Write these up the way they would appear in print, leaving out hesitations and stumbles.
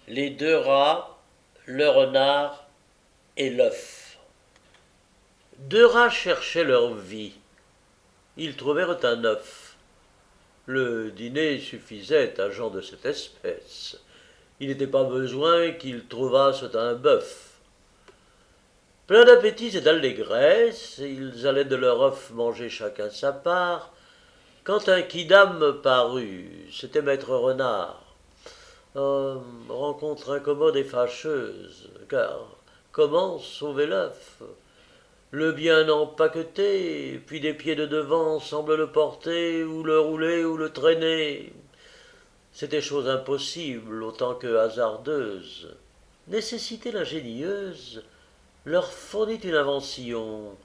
Les deux rats, le renard et l'œuf. Deux rats cherchaient leur vie. Ils trouvèrent un œuf. Le dîner suffisait à gens de cette espèce. Il n'était pas besoin qu'ils trouvassent un bœuf. Plein d'appétit et d'allégresse, ils allaient de leur œuf manger chacun sa part, quand un quidam parut, c'était maître renard. Rencontre incommode et fâcheuse, car comment sauver l'œuf? Le bien empaqueté, puis des pieds de devant semblent le porter, ou le rouler, ou le traîner. C'était chose impossible, autant que hasardeuse. Nécessité l'ingénieuse leur fournit une invention.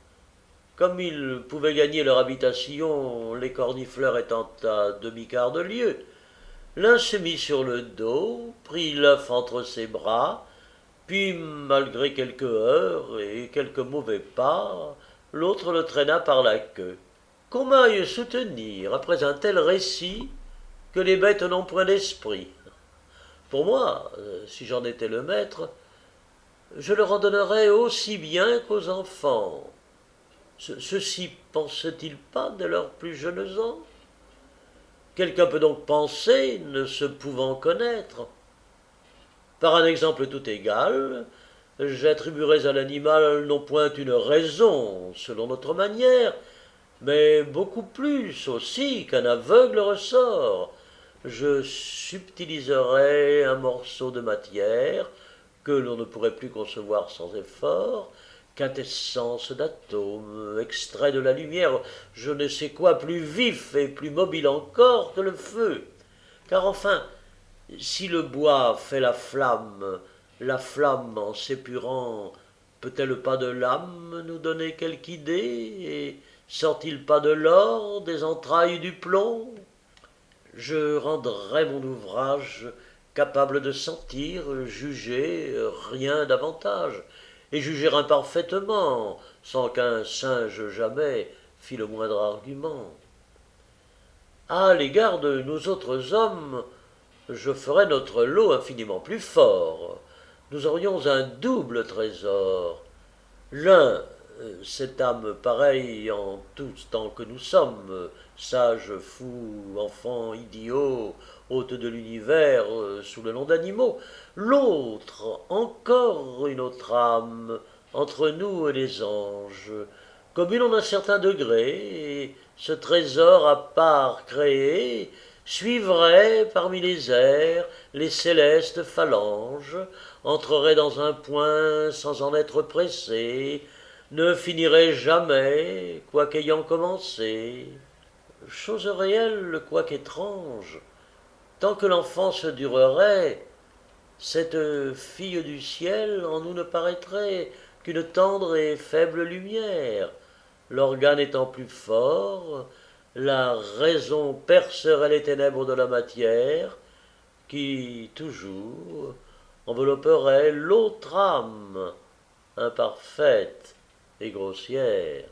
Comme ils pouvaient gagner leur habitation, les cornifleurs étant à demi-quart de lieue, l'un se mit sur le dos, prit l'œuf entre ses bras, puis, malgré quelques heurts et quelques mauvais pas, l'autre le traîna par la queue. Qu'on m'aille soutenir, après un tel récit, que les bêtes n'ont point d'esprit. Pour moi, si j'en étais le maître, je leur en donnerais aussi bien qu'aux enfants. Ceux-ci pensent-ils pas de leurs plus jeunes ans? Quelqu'un peut donc penser, ne se pouvant connaître. Par un exemple tout égal, j'attribuerais à l'animal non point une raison, selon notre manière, mais beaucoup plus aussi qu'un aveugle ressort. Je subtiliserais un morceau de matière que l'on ne pourrait plus concevoir sans effort, quintessence d'atomes, extrait de la lumière, je ne sais quoi plus vif et plus mobile encore que le feu. Car enfin, si le bois fait la flamme en s'épurant, peut-elle pas de l'âme nous donner quelque idée, et sort-il pas de l'or des entrailles du plomb? Je rendrais mon ouvrage capable de sentir, juger, rien davantage, et juger imparfaitement, sans qu'un singe jamais fît le moindre argument. À l'égard de nous autres hommes, je ferais notre lot infiniment plus fort. Nous aurions un double trésor. L'un, cette âme pareille en tout temps que nous sommes, sages, fous, enfants, idiots, hôtes de l'univers, sous le nom d'animaux. L'autre, encore une autre âme, entre nous et les anges, commune en un certain degré, et ce trésor à part créé suivrait parmi les airs les célestes phalanges, entrerait dans un point sans en être pressé, ne finirait jamais, quoiqu'ayant commencé. Chose réelle, quoiqu'étrange, tant que l'enfance durerait, cette fille du ciel en nous ne paraîtrait qu'une tendre et faible lumière. L'organe étant plus fort, la raison percerait les ténèbres de la matière, qui, toujours, envelopperait l'autre âme, imparfaite et grossière.